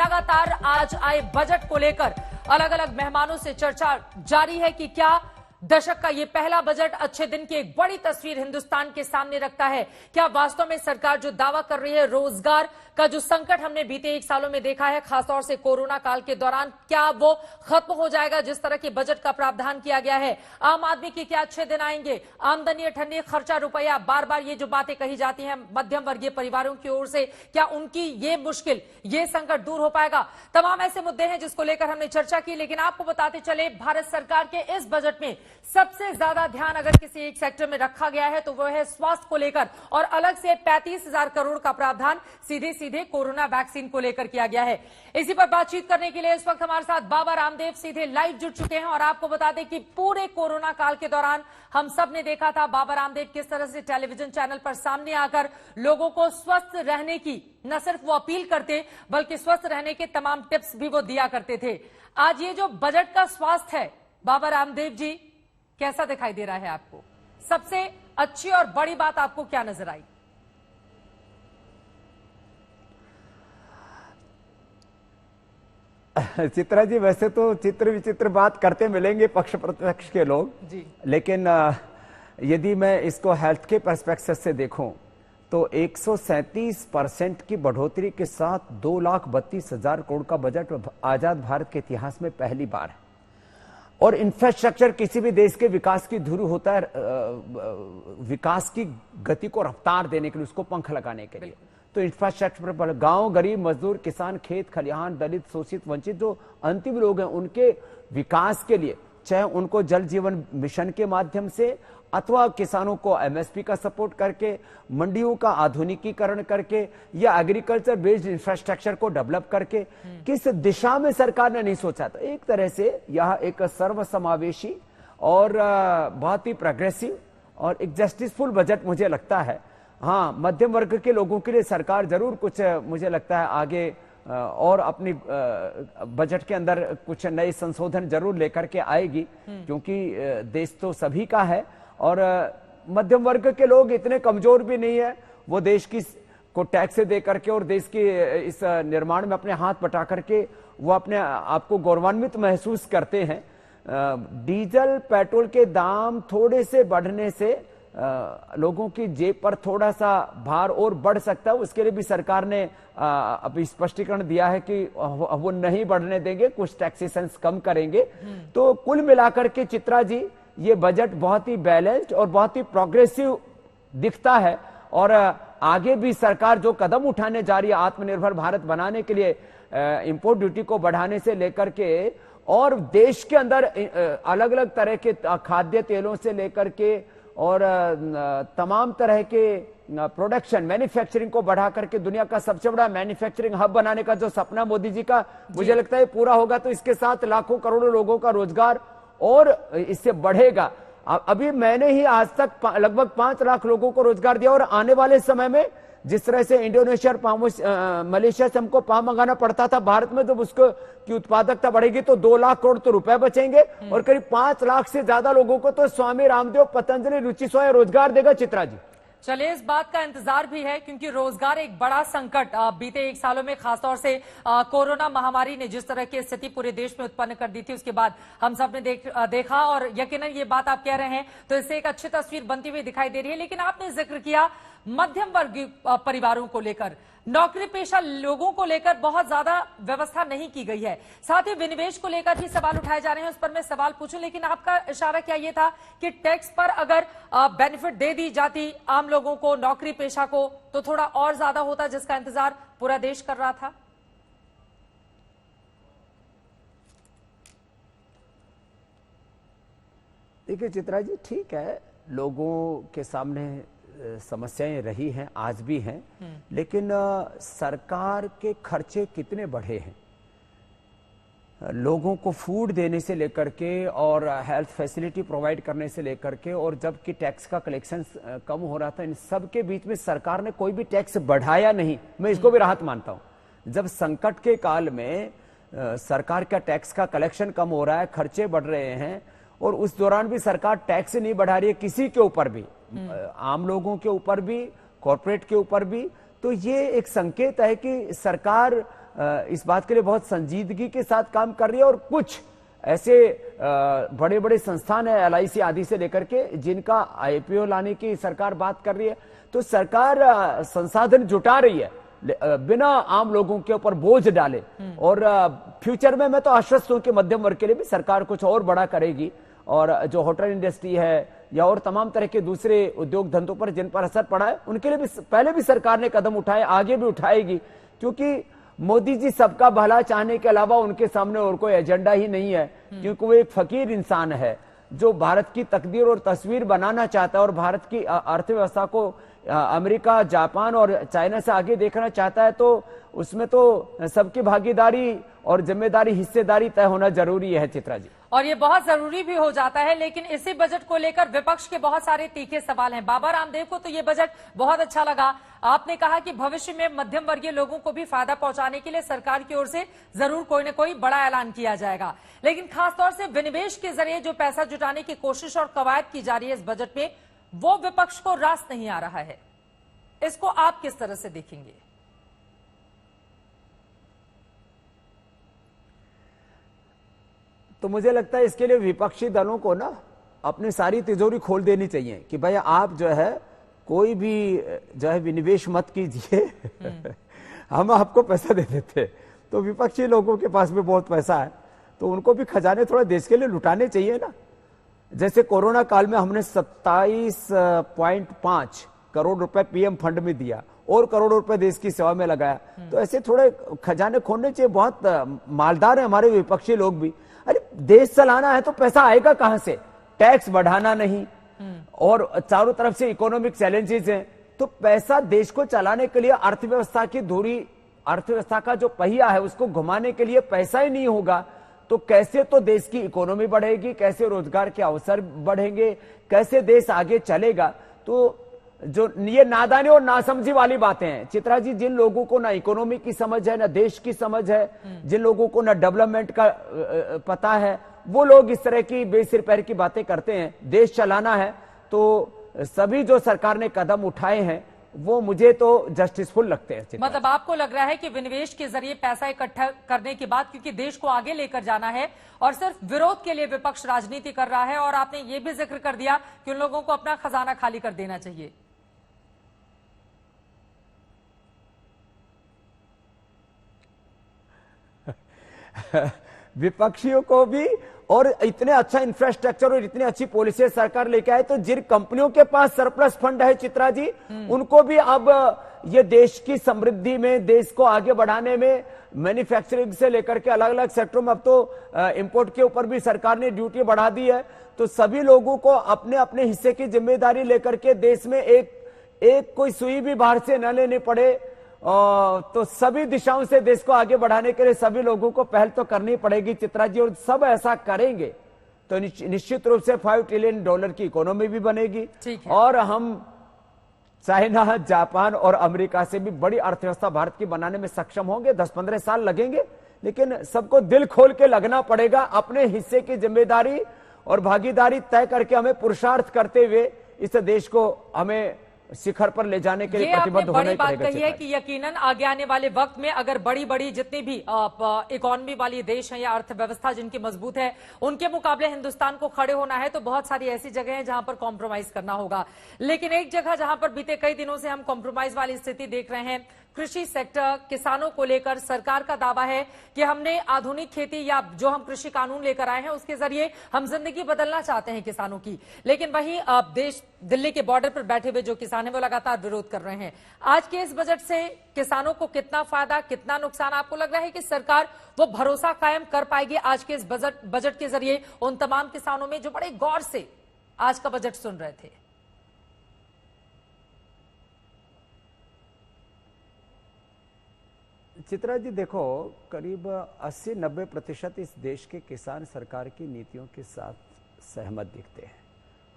लगातार आज आए बजट को लेकर अलग अलग मेहमानों से चर्चा जारी है कि क्या दशक का ये पहला बजट अच्छे दिन की एक बड़ी तस्वीर हिंदुस्तान के सामने रखता है। क्या वास्तव में सरकार जो दावा कर रही है रोजगार का जो संकट हमने बीते 1 सालों में देखा है, खासतौर से कोरोना काल के दौरान, क्या वो खत्म हो जाएगा जिस तरह के बजट का प्रावधान किया गया है। आम आदमी के क्या अच्छे दिन आएंगे, आमदनी अठन्नी खर्चा रुपया, बार बार ये जो बातें कही जाती हैं मध्यम वर्गीय परिवारों की ओर से, क्या उनकी ये मुश्किल, ये संकट दूर हो पाएगा। तमाम ऐसे मुद्दे हैं जिसको लेकर हमने चर्चा की। लेकिन आपको बताते चले, भारत सरकार के इस बजट में सबसे ज्यादा ध्यान अगर किसी एक सेक्टर में रखा गया है तो वो है स्वास्थ्य को लेकर, और अलग से 35,000 करोड़ का प्रावधान सीधे कोरोना वैक्सीन को लेकर किया गया है। इसी पर बातचीत करने के लिए इस वक्त हमारे साथ बाबा रामदेव सीधे लाइव जुड़ चुके हैं। और आपको बता दें कि पूरे कोरोना काल के दौरान हम सब ने देखा था बाबा रामदेव किस तरह से टेलीविजन चैनल पर सामने आकर लोगों को स्वस्थ रहने की न सिर्फ वो अपील करते, बल्कि स्वस्थ रहने के तमाम टिप्स भी वो दिया करते थे। आज ये जो बजट का स्वास्थ्य है, बाबा रामदेव जी, कैसा दिखाई दे रहा है आपको? सबसे अच्छी और बड़ी बात आपको क्या नजर आई? चित्रा जी, वैसे तो चित्र विचित्र बात करते मिलेंगे पक्ष प्रतिपक्ष के लोग जी, लेकिन यदि मैं इसको हेल्थ के पर्सपेक्टिव से देखूं तो 137% की बढ़ोतरी के साथ 2,32,000 करोड़ का बजट आजाद भारत के इतिहास में पहली बार है। और इंफ्रास्ट्रक्चर किसी भी देश के विकास की धुरी होता है, विकास की गति को रफ्तार देने के लिए, उसको पंख लगाने के लिए। तो इंफ्रास्ट्रक्चर पर गांव, गरीब, मजदूर, किसान, खेत खलिहान, दलित, शोषित, वंचित जो अंतिम लोग हैं उनके विकास के लिए, चाहे उनको जल जीवन मिशन के माध्यम से अथवा किसानों को एमएसपी का सपोर्ट करके, मंडियों का आधुनिकीकरण करके, या एग्रीकल्चर बेस्ड इंफ्रास्ट्रक्चर को डेवलप करके, किस दिशा में सरकार ने नहीं सोचा। तो एक तरह से यह एक सर्वसमावेशी और बहुत ही प्रोग्रेसिव और एक जस्टिसफुल बजट मुझे लगता है। हाँ, मध्यम वर्ग के लोगों के लिए सरकार जरूर कुछ, मुझे लगता है आगे और अपनी बजट के अंदर कुछ नए संशोधन जरूर लेकर के आएगी, क्योंकि देश तो सभी का है और मध्यम वर्ग के लोग इतने कमजोर भी नहीं है। वो देश की को टैक्स दे करके और देश के इस निर्माण में अपने हाथ बटा करके वो अपने आप को गौरवान्वित महसूस करते हैं। डीजल पेट्रोल के दाम थोड़े से बढ़ने से लोगों की जेब पर थोड़ा सा भार और बढ़ सकता है। उसके लिए भी सरकार ने अभी स्पष्टीकरण दिया है कि वो नहीं बढ़ने देंगे, कुछ टैक्सेशंस कम करेंगे। तो कुल मिलाकर के चित्रा जी, ये बजट बहुत ही बैलेंस्ड और बहुत ही प्रोग्रेसिव दिखता है। और आगे भी सरकार जो कदम उठाने जा रही है आत्मनिर्भर भारत बनाने के लिए, इंपोर्ट ड्यूटी को बढ़ाने से लेकर के, और देश के अंदर अलग अलग तरह के खाद्य तेलों से लेकर के और तमाम तरह के प्रोडक्शन मैन्युफैक्चरिंग को बढ़ा करके दुनिया का सबसे बड़ा मैन्युफैक्चरिंग हब बनाने का जो सपना मोदी जी का, मुझे लगता है पूरा होगा। तो इसके साथ लाखों करोड़ों लोगों का रोजगार और इससे बढ़ेगा। अभी मैंने ही आज तक लगभग 5 लाख लोगों को रोजगार दिया, और आने वाले समय में जिस तरह से इंडोनेशिया और मलेशिया से हमको पाम मंगाना पड़ता था भारत में, जब उसको की उत्पादकता बढ़ेगी तो 2 लाख करोड़ तो रुपए बचेंगे, और करीब 5 लाख से ज्यादा लोगों को तो स्वामी रामदेव, पतंजलि, रुचि सोया रोजगार देगा। चित्रा जी, चलिए, इस बात का इंतजार भी है क्योंकि रोजगार एक बड़ा संकट बीते 1 सालों में, खासतौर से कोरोना महामारी ने जिस तरह की स्थिति पूरे देश में उत्पन्न कर दी थी, उसके बाद हम सब ने देखा, और यकीनन ये बात आप कह रहे हैं तो इससे एक अच्छी तस्वीर बनती हुई दिखाई दे रही है। लेकिन आपने जिक्र किया मध्यम वर्गीय परिवारों को लेकर, नौकरी पेशा लोगों को लेकर बहुत ज्यादा व्यवस्था नहीं की गई है। साथ ही विनिवेश को लेकर भी सवाल उठाए जा रहे हैं, उस पर मैं सवाल पूछूं। लेकिन आपका इशारा क्या ये था कि टैक्स पर अगर बेनिफिट दे दी जाती आम लोगों को, नौकरी पेशा को, तो थोड़ा और ज्यादा होता, जिसका इंतजार पूरा देश कर रहा था? देखिए चित्रा जी, ठीक है, लोगों के सामने समस्याएं रही हैं, आज भी हैं, लेकिन सरकार के खर्चे कितने बढ़े हैं। लोगों को फूड देने से लेकर के और हेल्थ फैसिलिटी प्रोवाइड करने से लेकर के, और जबकि टैक्स का कलेक्शन कम हो रहा था, इन सब के बीच में सरकार ने कोई भी टैक्स बढ़ाया नहीं। मैं इसको भी राहत मानता हूं। जब संकट के काल में सरकार का टैक्स का कलेक्शन कम हो रहा है, खर्चे बढ़ रहे हैं, और उस दौरान भी सरकार टैक्स नहीं बढ़ा रही है किसी के ऊपर भी, आम लोगों के ऊपर भी, कॉर्पोरेट के ऊपर भी, तो ये एक संकेत है कि सरकार इस बात के लिए बहुत संजीदगी के साथ काम कर रही है, और कुछ ऐसे बड़े बड़े संस्थान है LIC आदि से लेकर के जिनका IPO लाने की सरकार बात कर रही है। तो सरकार संसाधन जुटा रही है बिना आम लोगों के ऊपर बोझ डाले, और फ्यूचर में मैं तो आश्वस्त हूं कि मध्यम वर्ग के लिए भी सरकार कुछ और बड़ा करेगी, और जो होटल इंडस्ट्री है या और तमाम तरह के दूसरे उद्योग धंधों पर जिन पर असर पड़ा है उनके लिए भी पहले भी सरकार ने कदम उठाए, आगे भी उठाएगी, क्योंकि मोदी जी सबका भला चाहने के अलावा उनके सामने और कोई एजेंडा ही नहीं है, क्योंकि वो एक फकीर इंसान है जो भारत की तकदीर और तस्वीर बनाना चाहता है और भारत की अर्थव्यवस्था को अमेरिका, जापान और चाइना से आगे देखना चाहता है। तो उसमें तो सबकी भागीदारी और जिम्मेदारी, हिस्सेदारी तय होना जरूरी है चित्रा जी, और ये बहुत जरूरी भी हो जाता है। लेकिन इसी बजट को लेकर विपक्ष के बहुत सारे तीखे सवाल हैं। बाबा रामदेव को तो ये बजट बहुत अच्छा लगा। आपने कहा कि भविष्य में मध्यम वर्गीय लोगों को भी फायदा पहुंचाने के लिए सरकार की ओर से जरूर कोई न कोई बड़ा ऐलान किया जाएगा, लेकिन खासतौर से विनिवेश के जरिए जो पैसा जुटाने की कोशिश और कवायद की जा रही है इस बजट में, वो विपक्ष को रास नहीं आ रहा है। इसको आप किस तरह से देखेंगे? तो मुझे लगता है इसके लिए विपक्षी दलों को ना अपनी सारी तिजोरी खोल देनी चाहिए कि भाई आप जो है कोई भी जो है विनिवेश मत कीजिए हम आपको पैसा दे देते। तो विपक्षी लोगों के पास भी बहुत पैसा है, तो उनको भी खजाने थोड़ा देश के लिए लुटाने चाहिए ना। जैसे कोरोना काल में हमने 27.5 करोड़ रुपए PM फंड में दिया और करोड़ों रुपए देश की सेवा में लगाया, तो ऐसे थोड़े खजाने खोलने चाहिए। बहुत मालदार है हमारे विपक्षी लोग भी। अरे देश चलाना है तो पैसा आएगा कहां से? टैक्स बढ़ाना नहीं, और चारों तरफ से इकोनॉमिक चैलेंजेस हैं, तो पैसा देश को चलाने के लिए अर्थव्यवस्था की धुरी, अर्थव्यवस्था का जो पहिया है उसको घुमाने के लिए पैसा ही नहीं होगा तो कैसे तो देश की इकोनॉमी बढ़ेगी, कैसे रोजगार के अवसर बढ़ेंगे, कैसे देश आगे चलेगा? तो जो ये नादानी और नासमझी वाली बातें हैं चित्रा जी, जिन लोगों को ना इकोनॉमी की समझ है, ना देश की समझ है, जिन लोगों को ना डेवलपमेंट का पता है, वो लोग इस तरह की बेसिर पैर की बातें करते हैं। देश चलाना है तो सभी जो सरकार ने कदम उठाए हैं वो मुझे तो जस्टिसफुल लगते हैं। मतलब आपको लग रहा है कि विनिवेश के जरिए पैसा इकट्ठा करने के बाद, क्योंकि देश को आगे लेकर जाना है और सिर्फ विरोध के लिए विपक्ष राजनीति कर रहा है, और आपने ये भी जिक्र कर दिया कि उन लोगों को अपना खजाना खाली कर देना चाहिए। विपक्षियों को भी, और इतने अच्छा इंफ्रास्ट्रक्चर और इतनी अच्छी पॉलिसी सरकार लेके आए, तो जिन कंपनियों के पास सरप्लस फंड है चित्रा जी, उनको भी अब ये देश की समृद्धि में, देश को आगे बढ़ाने में, मैन्युफैक्चरिंग से लेकर के अलग अलग सेक्टरों में अब तो इंपोर्ट के ऊपर भी सरकार ने ड्यूटी बढ़ा दी है। तो सभी लोगों को अपने अपने हिस्से की जिम्मेदारी लेकर के देश में एक कोई सुई भी बाहर से न लेने पड़े, तो सभी दिशाओं से देश को आगे बढ़ाने के लिए सभी लोगों को पहल तो करनी पड़ेगी चित्रा जी, और सब ऐसा करेंगे तो निश्चित रूप से $5 ट्रिलियन की इकोनॉमी भी बनेगी, और हम चाइना, जापान और अमेरिका से भी बड़ी अर्थव्यवस्था भारत की बनाने में सक्षम होंगे। 10-15 साल लगेंगे, लेकिन सबको दिल खोल के लगना पड़ेगा। अपने हिस्से की जिम्मेदारी और भागीदारी तय करके हमें पुरुषार्थ करते हुए इस देश को हमें शिखर पर ले जाने के लिए प्रतिबद्ध होना ही पड़ेगा। बात कही है कि यकीनन आगे आने वाले वक्त में अगर बड़ी बड़ी जितनी भी इकोनॉमी वाली देश हैं या अर्थव्यवस्था जिनकी मजबूत है, उनके मुकाबले हिंदुस्तान को खड़े होना है तो बहुत सारी ऐसी जगह हैं जहां पर कॉम्प्रोमाइज करना होगा। लेकिन एक जगह जहां पर बीते कई दिनों से हम कॉम्प्रोमाइज वाली स्थिति देख रहे हैं, कृषि सेक्टर, किसानों को लेकर सरकार का दावा है कि हमने आधुनिक खेती या जो हम कृषि कानून लेकर आए हैं उसके जरिए हम जिंदगी बदलना चाहते हैं किसानों की। लेकिन वहीं देश दिल्ली के बॉर्डर पर बैठे हुए जो किसान हैं वो लगातार विरोध कर रहे हैं। आज के इस बजट से किसानों को कितना फायदा, कितना नुकसान आपको लग रहा है कि सरकार वो भरोसा कायम कर पाएगी आज के इस बजट के जरिए उन तमाम किसानों में जो बड़े गौर से आज का बजट सुन रहे थे? चित्रा जी देखो, करीब 80-90% इस देश के किसान सरकार की नीतियों के साथ सहमत दिखते हैं।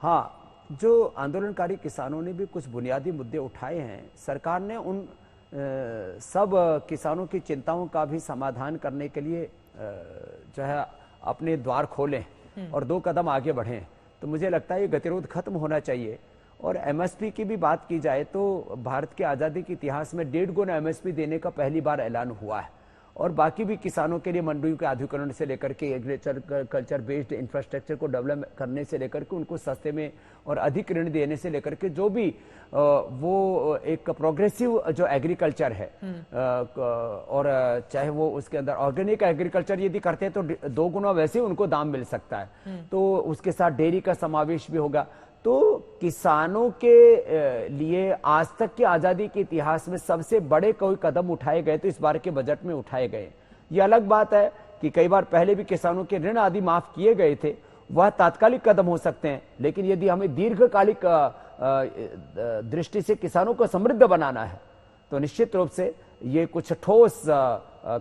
हाँ, जो आंदोलनकारी किसानों ने भी कुछ बुनियादी मुद्दे उठाए हैं, सरकार ने उन सब किसानों की चिंताओं का भी समाधान करने के लिए जो है अपने द्वार खोलें और 2 कदम आगे बढ़ें। तो मुझे लगता है ये गतिरोध खत्म होना चाहिए। और MSP की भी बात की जाए तो भारत के आज़ादी के इतिहास में 1.5 गुना MSP देने का पहली बार ऐलान हुआ है, और बाकी भी किसानों के लिए मंडियों के आधुनिकीकरण से लेकर के एग्रीकल्चर बेस्ड इंफ्रास्ट्रक्चर को डेवलप करने से लेकर के उनको सस्ते में और अधिक ऋण देने से लेकर के जो भी वो एक प्रोग्रेसिव जो एग्रीकल्चर है और चाहे वो उसके अंदर ऑर्गेनिक एग्रीकल्चर यदि करते हैं तो 2 गुना वैसे उनको दाम मिल सकता है। तो उसके साथ डेयरी का समावेश भी होगा। तो किसानों के लिए आज तक की आजादी के इतिहास में सबसे बड़े कोई कदम उठाए गए तो इस बार के बजट में उठाए गए। ये अलग बात है कि कई बार पहले भी किसानों के ऋण आदि माफ किए गए थे, वह तात्कालिक कदम हो सकते हैं, लेकिन यदि हमें दीर्घकालिक दृष्टि से किसानों को समृद्ध बनाना है तो निश्चित रूप से ये कुछ ठोस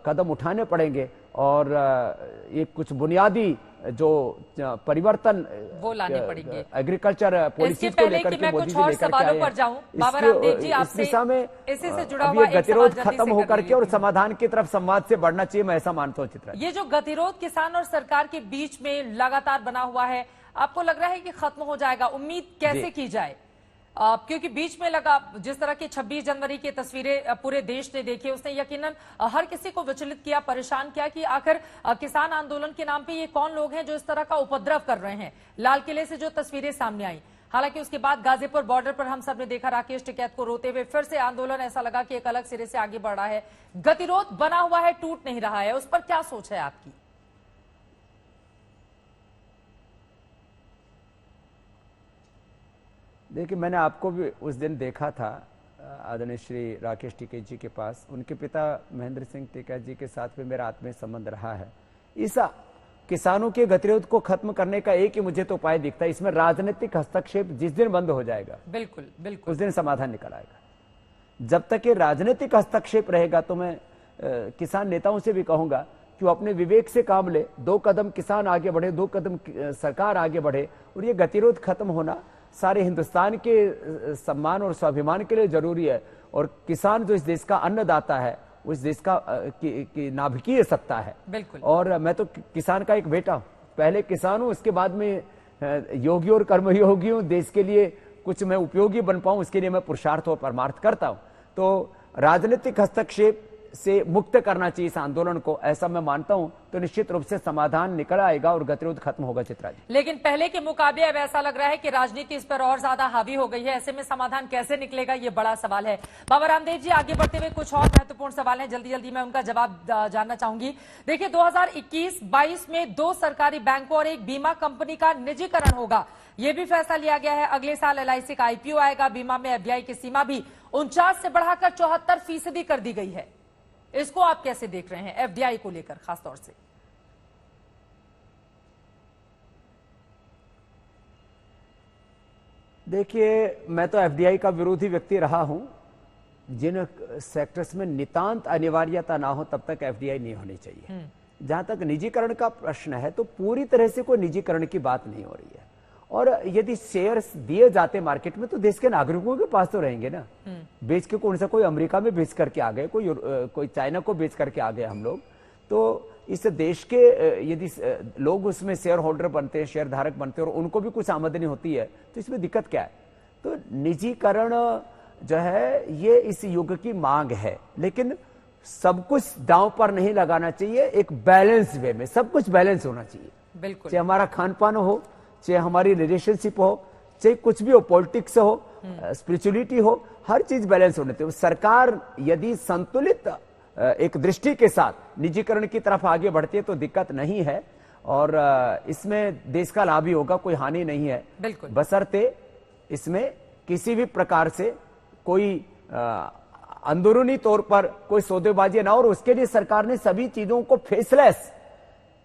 कदम उठाने पड़ेंगे और ये कुछ बुनियादी जो परिवर्तन वो लाने पड़ेंगे एग्रीकल्चर पॉलिसी को लेकर के मोदी जी लेकर के आए हैं। बाबा रामदेव जी, इस दिशा में इसी से जुड़ा अब हुआ ये गतिरोध खत्म होकर के और समाधान की तरफ संवाद से बढ़ना चाहिए, मैं ऐसा मानता हूँ। चित्रा, ये जो गतिरोध किसान और सरकार के बीच में लगातार बना हुआ है, आपको लग रहा है कि खत्म हो जाएगा? उम्मीद कैसे की जाए? क्योंकि बीच में लगा जिस तरह की 26 जनवरी की तस्वीरें पूरे देश ने देखी, उसने यकीनन हर किसी को विचलित किया, परेशान किया कि आखिर किसान आंदोलन के नाम पे ये कौन लोग हैं जो इस तरह का उपद्रव कर रहे हैं। लाल किले से जो तस्वीरें सामने आई, हालांकि उसके बाद गाजीपुर बॉर्डर पर हम सब ने देखा राकेश टिकैत को रोते हुए, फिर से आंदोलन ऐसा लगा कि एक अलग सिरे से आगे बढ़ रहा है। गतिरोध बना हुआ है, टूट नहीं रहा है, उस पर क्या सोच है आपकी? देखिए, मैंने आपको भी उस दिन देखा था आदरणीय श्री राकेश टिकैत जी के पास। उनके पिता महेंद्र सिंह टिकैत जी के साथ में मेरा आत्मीय संबंध रहा है। इस किसानों के गतिरोध को खत्म करने का एक ही मुझे तो उपाय दिखता है, इसमें राजनीतिक हस्तक्षेप जिस दिन बंद हो जाएगा, बिल्कुल बिल्कुल, उस दिन समाधान निकल आएगा। जब तक ये राजनीतिक हस्तक्षेप रहेगा तो मैं किसान नेताओं से भी कहूंगा कि वो अपने विवेक से काम ले। 2 कदम किसान आगे बढ़े, 2 कदम सरकार आगे बढ़े, और ये गतिरोध खत्म होना सारे हिंदुस्तान के सम्मान और स्वाभिमान के लिए जरूरी है। और किसान जो इस देश का अन्नदाता है, उस देश का की नाभिकीय सत्ता है। बिल्कुल। और मैं तो किसान का एक बेटा हूं, पहले किसान हूं, उसके बाद में योगी और कर्मयोगी हूं। देश के लिए कुछ मैं उपयोगी बन पाऊं, उसके लिए मैं पुरुषार्थ और परमार्थ करता हूं। तो राजनीतिक हस्तक्षेप से मुक्त करना चाहिए इस आंदोलन को, ऐसा मैं मानता हूं। तो निश्चित रूप से समाधान निकल आएगा और गतिरोध खत्म होगा। चित्रा जी, लेकिन पहले के मुकाबले अब ऐसा लग रहा है कि राजनीति इस पर और ज्यादा हावी हो गई है। ऐसे में समाधान कैसे निकलेगा, ये बड़ा सवाल है। बाबा रामदेव जी, आगे बढ़ते हुए कुछ और महत्वपूर्ण सवाल हैं, जल्दी जल्दी मैं उनका जवाब जानना चाहूंगी। देखिए, 2021-22 में 2 सरकारी बैंकों और एक बीमा कंपनी का निजीकरण होगा, यह भी फैसला लिया गया है। अगले साल LIC का IPO आएगा। बीमा में FDI की सीमा भी 49 से बढ़ाकर 74% कर दी गई है। इसको आप कैसे देख रहे हैं, FDI को लेकर खासतौर से? देखिए, मैं तो FDI का विरोधी व्यक्ति रहा हूं। जिन सेक्टर्स में नितांत अनिवार्यता ना हो तब तक FDI नहीं होनी चाहिए। जहां तक निजीकरण का प्रश्न है तो पूरी तरह से कोई निजीकरण की बात नहीं हो रही है। और यदि शेयर्स दिए जाते मार्केट में तो देश के नागरिकों के पास तो रहेंगे ना। बेच के कौन सा, कोई अमेरिका में बेच करके आ गए, कोई चाइना को बेच करके आ गए हम लोग। तो इस देश के यदि लोग उसमें शेयर होल्डर बनते हैं, शेयर धारक बनते हैं और उनको भी कुछ आमदनी होती है तो इसमें दिक्कत क्या है? तो निजीकरण जो है ये इस युग की मांग है, लेकिन सब कुछ दांव पर नहीं लगाना चाहिए। एक बैलेंस वे में सब कुछ बैलेंस होना चाहिए। बिल्कुल, चाहे हमारा खान पान हो, चाहे हमारी रिलेशनशिप हो, चाहे कुछ भी हो, पॉलिटिक्स हो, स्पिरिचुअलिटी हो, हर चीज बैलेंस होने चाहिए। सरकार यदि संतुलित एक दृष्टि के साथ निजीकरण की तरफ आगे बढ़ती है तो दिक्कत नहीं है और इसमें देश का लाभ ही होगा, कोई हानि नहीं है। बिल्कुल, बशर्ते इसमें किसी भी प्रकार से कोई अंदरूनी तौर पर कोई सौदेबाजी ना हो। और उसके लिए सरकार ने सभी चीजों को फेसलेस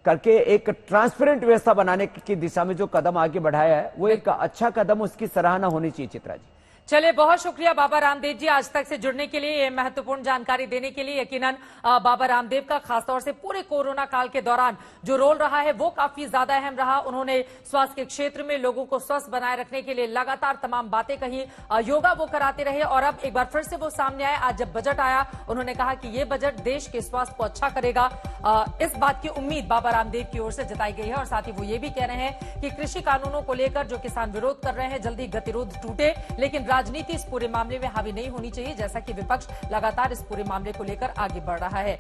करके एक ट्रांसपेरेंट व्यवस्था बनाने की दिशा में जो कदम आगे बढ़ाया है वो एक अच्छा कदम, उसकी सराहना होनी चाहिए। चित्रा जी, चलिए, बहुत शुक्रिया बाबा रामदेव जी आज तक से जुड़ने के लिए, ये महत्वपूर्ण जानकारी देने के लिए। यकीनन बाबा रामदेव का खासतौर से पूरे कोरोना काल के दौरान जो रोल रहा है वो काफी ज्यादा अहम रहा। उन्होंने स्वास्थ्य के क्षेत्र में लोगों को स्वस्थ बनाए रखने के लिए लगातार तमाम बातें कही, योगा वो कराते रहे और अब एक बार फिर से वो सामने आए। आज जब बजट आया उन्होंने कहा कि ये बजट देश के स्वास्थ्य को अच्छा करेगा। इस बात की उम्मीद बाबा रामदेव की ओर से जताई गई है और साथ ही वो ये भी कह रहे हैं कि कृषि कानूनों को लेकर जो किसान विरोध कर रहे हैं जल्दी गतिरोध टूटे, लेकिन राजनीति इस पूरे मामले में हावी नहीं होनी चाहिए, जैसा कि विपक्ष लगातार इस पूरे मामले को लेकर आगे बढ़ रहा है।